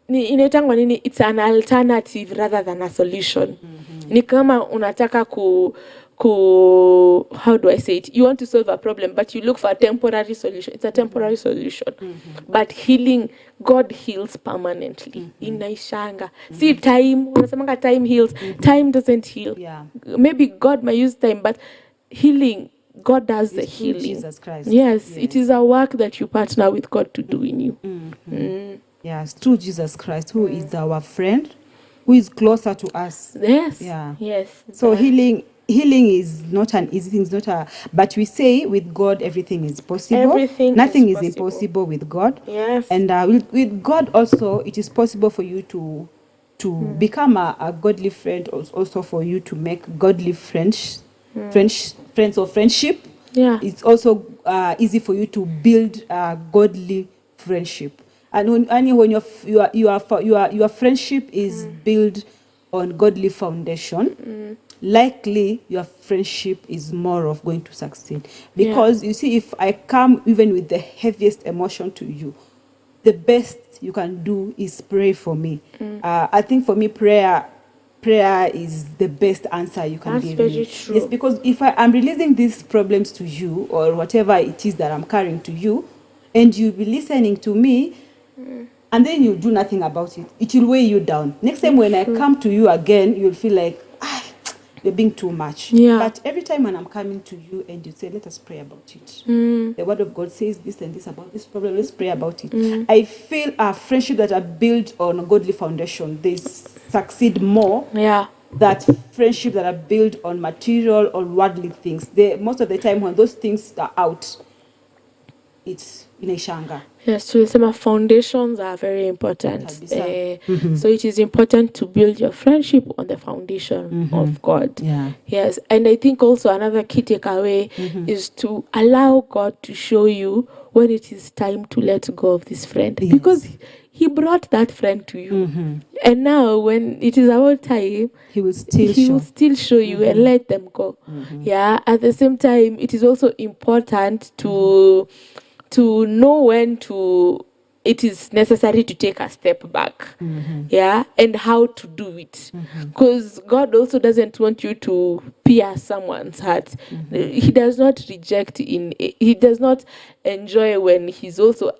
inaitangwa nini? It's an alternative rather than a solution. Ni kama unataka how do I say it? You want to solve a problem, but you look for a temporary solution. It's a temporary solution. But healing, God heals permanently. Inaishanga. See, time, unasemanga time heals. Time doesn't heal. Yeah. Maybe God might use time, but healing, God does the It's through healing. Jesus Christ. Yes, it is a work that you partner with God to do in you. Yes, through Jesus Christ, who is our friend, who is closer to us. Yes. Yeah. Yes. So healing is not an easy thing. It's not a. But we say with God everything is possible. Nothing is impossible with God. Yes. And with God also, it is possible for you to become a godly friend. Also for you to make godly friends or friendship. Yeah. It's also easy for you to build a godly friendship. And when your friendship is built on godly foundation, likely your friendship is more of going to succeed. Because you see, if I come even with the heaviest emotion to you, the best you can do is pray for me. I think for me, prayer is the best answer you can give me. That's very true. Yes, because if I'm releasing these problems to you, or whatever it is that I'm carrying to you, and you'll be listening to me, and then you do nothing about it, it will weigh you down. Next time when I come to you again, you'll feel like, you're being too much. Yeah. But every time when I'm coming to you and you say, let us pray about it. The word of God says this and this about this problem, let's pray about it. I feel a friendship that are built on a godly foundation, they succeed more. Yeah. That friendship that are built on material or worldly things. Most of the time when those things are out, it's inaishanga. Yes, so some foundations are very important. So it is important to build your friendship on the foundation of God. Yeah. Yes, and I think also another key takeaway is to allow God to show you when it is time to let go of this friend. Yes. Because He brought that friend to you. And now when it is about time, He will still show you and let them go. Yeah, at the same time, it is also important to know when it is necessary to take a step back. Yeah, and how to do it. Because God also doesn't want you to pierce someone's heart. He does not he does not enjoy when he's also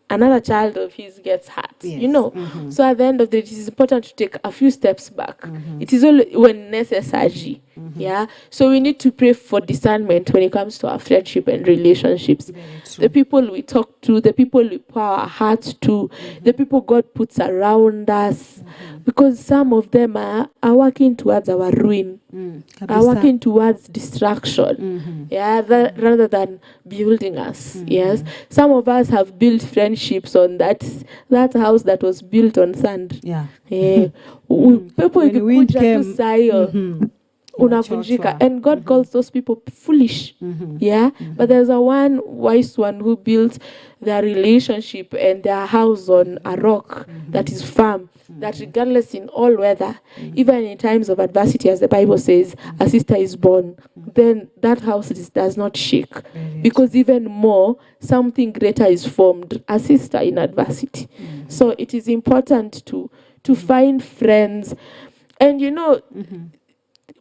another child of his gets hurt. Yes. You know. So at the end of the day, it is important to take a few steps back. It is only when necessary. Yeah. So we need to pray for discernment when it comes to our friendship and relationships. The people we talk to, the people we pour our hearts to, the people God puts around us. Because some of them are working towards our ruin, are working towards destruction. Yeah, rather than building us. Yes. Some of us have built friendships on that house that was built on sand. Yeah. People ikikuja tu sayo unavunjika, and God calls those people foolish. Yeah, but there's a one wise one who built their relationship and their house on a rock that is firm, that regardless in all weather, even in times of adversity, as the Bible says, a sister is born, then that house does not shake, because even more, something greater is formed, a sister in adversity. So it is important to find friends. And you know,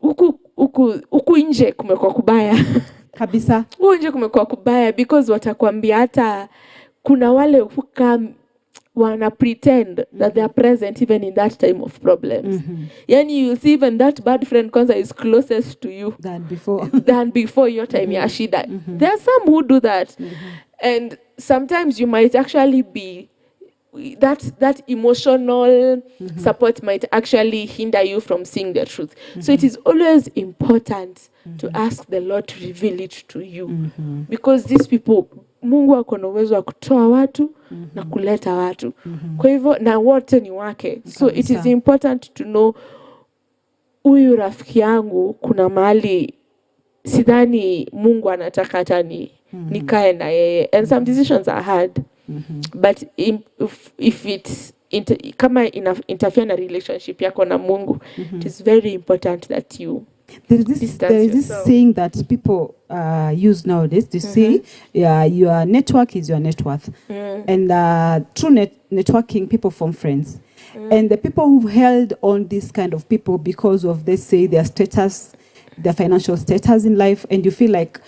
huku nje kumekuwa kubaya kabisa. Huku nje kumekuwa kubaya, because watakwambia hata kuna wale wana pretend that they are present even in that time of problems. Yani you see even that bad friend kwanza is closest to you than before your time ya shida. There are some who do that. And sometimes you might actually be that emotional support might actually hinder you from seeing the truth. So it is always important to ask the Lord to reveal it to you. Because these people, Mungu ako na uwezo wa kutoa watu na kuleta watu. Kwa hivyo na wote ni wake. So it is important to know, huyu rafiki yangu kuna mahali sidhani Mungu anataka hata nikae na yeye. And some decisions are hard. But if it's kama interfere na relationship yako na Mungu, it is very important that you there is this saying that people use nowadays. They say, your network is your net worth. And through networking, people form friends. And the people who've held on this kind of people because of, they say, their status, their financial status in life, and you feel like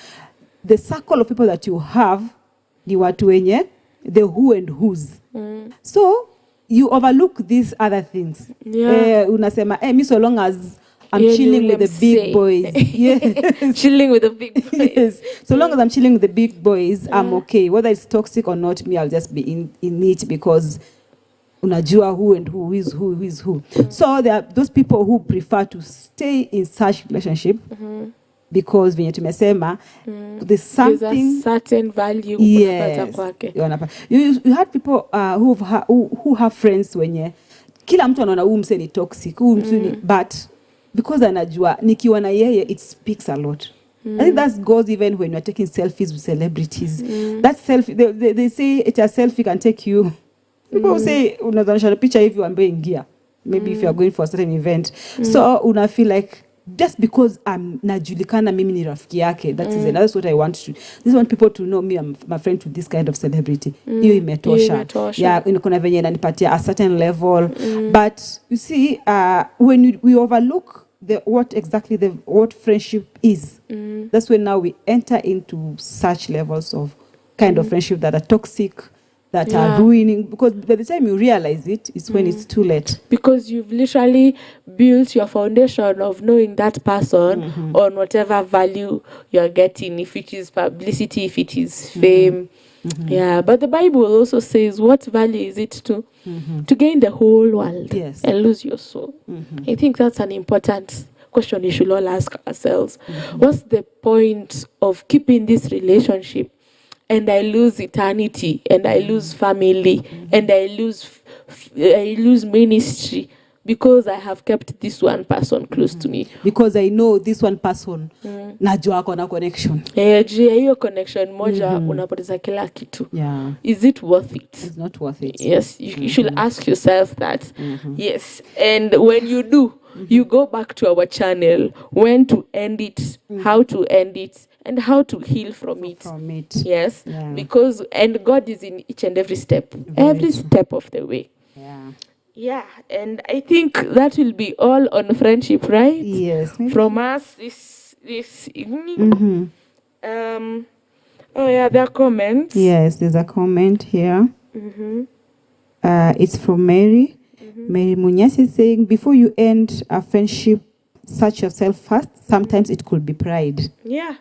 the circle of people that you have ni watu wenye the who and whos. So you overlook these other things. Unasema mi so long as I'm chilling with the big boys. Yes. Chilling with the big boys. Yes. So long as I'm chilling with the big boys, I'm okay. Whether it's toxic or not, me, I'll just be in it because unajua who and who is who. So there are those people who prefer to stay in such relationship because venye tumesema there's something, there's a certain value. Yes. You had people who have friends wenye kila mtu anaona huyu mse ni toxic, huyu mse ni, but because anajua nikiwa na yeye it speaks a lot. I think that goes even when you're taking selfies with celebrities. That selfie, they say it's a selfie can take you. People say unazanisha picha hivi uambe ingia. Maybe if you are going for a certain event. So una feel like just because I'm najulikana mimi ni rafiki yake, that's what I want to. This want people to know me, I'm my friend to this kind of celebrity. Hiyo imetosha. Yeah, kuna venye inanipatia a certain level. But you see, when we overlook what friendship is, that's when now we enter into such levels of kind of friendship that are toxic, that are ruining, because by the time you realize it's when it's too late. Because you've literally built your foundation of knowing that person on whatever value you're getting, if it is publicity, if it is fame. Yeah, but the Bible also says, what value is it to gain the whole world and lose your soul? I think that's an important question we should all ask ourselves. What's the point of keeping this relationship and I lose eternity, and I lose family, and I lose ministry because I have kept this one person close to me? Because I know this one person najua ako na connection. Hiyo connection moja unapoteza kila kitu. Is it worth it? It's not worth it. Yes, you should ask yourself that. Yes, and when you do, you go back to our channel, when to end it, how to end it, and how to heal from it. Yes, because and God is in each and every step, step of the way. Yeah, and I think that will be all on friendship, right? Yes. From us this evening. Oh yeah, there are comments. Yes, there's a comment here. It's from Mary. Mary Munyasi is saying, before you end a friendship, search yourself first. Sometimes it could be pride. Yeah.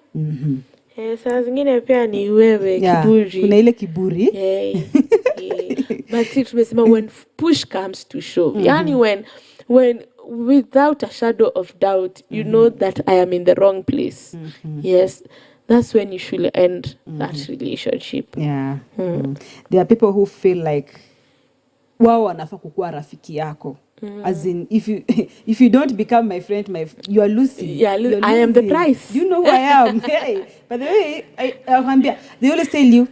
Saa zingine pia ni wewe kiburi. Kuna ile kiburi. But tumesema when push comes to shove. Yani when without a shadow of doubt, you know that I am in the wrong place. Yes. That's when you should end that relationship. Yeah. There are people who feel like wao wanafaa kukuwa rafiki yako. As in, if you don't become my friend, you are losing. Yeah, I am the price. You know who I am. Hey, by the way, they always tell you,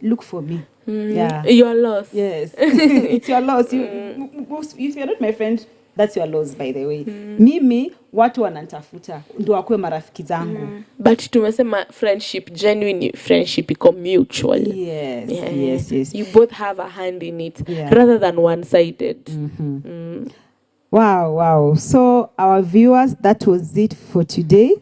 look for me. Yeah, your loss. Yes, it's your loss. If you're not my friend, that's your loss, by the way. Mimi watu wananitafuta ndio wakuwe marafiki zangu. But tumesema friendship, genuine friendship iko mutual. Yes. You both have a hand in it rather than one-sided. Wow. So our viewers, that was it for today.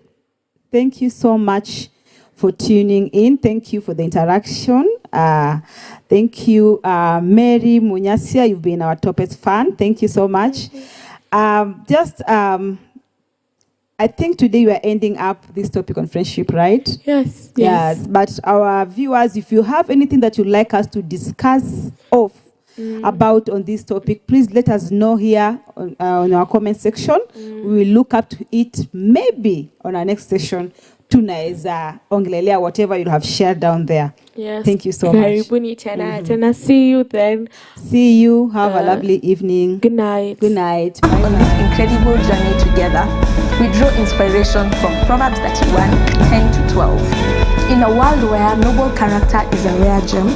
Thank you so much for tuning in. Thank you for the interaction. Thank you, Mary Munyasia. You've been our toppest fan. Thank you so much. I think today we are ending up this topic on friendship, right? Yes. But our viewers, if you have anything that you'd like us to discuss about on this topic, please let us know here on our comment section. We will look up to it maybe on our next session. Tunaweza ongelelea whatever you have shared down there. Yes. Thank you so much. Karibuni tena. See you then. See you. Have a lovely evening. Good night. Good night. Bye. On this incredible journey together, we draw inspiration from Proverbs 31, 10 to 12. In a world where noble character is a rare gem,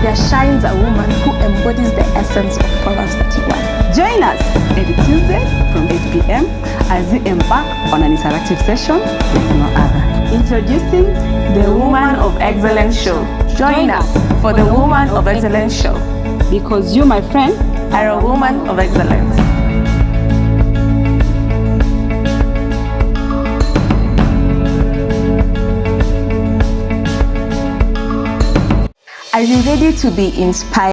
there shines a woman who embodies the essence of Proverbs 31. Join us every Tuesday from 8 p.m. as we embark on an interactive session like no other. Introducing the Woman of Excellence Show. Join us for the Woman of Excellence Show. Because you, my friend, are a woman of excellence. Are you ready to be inspired?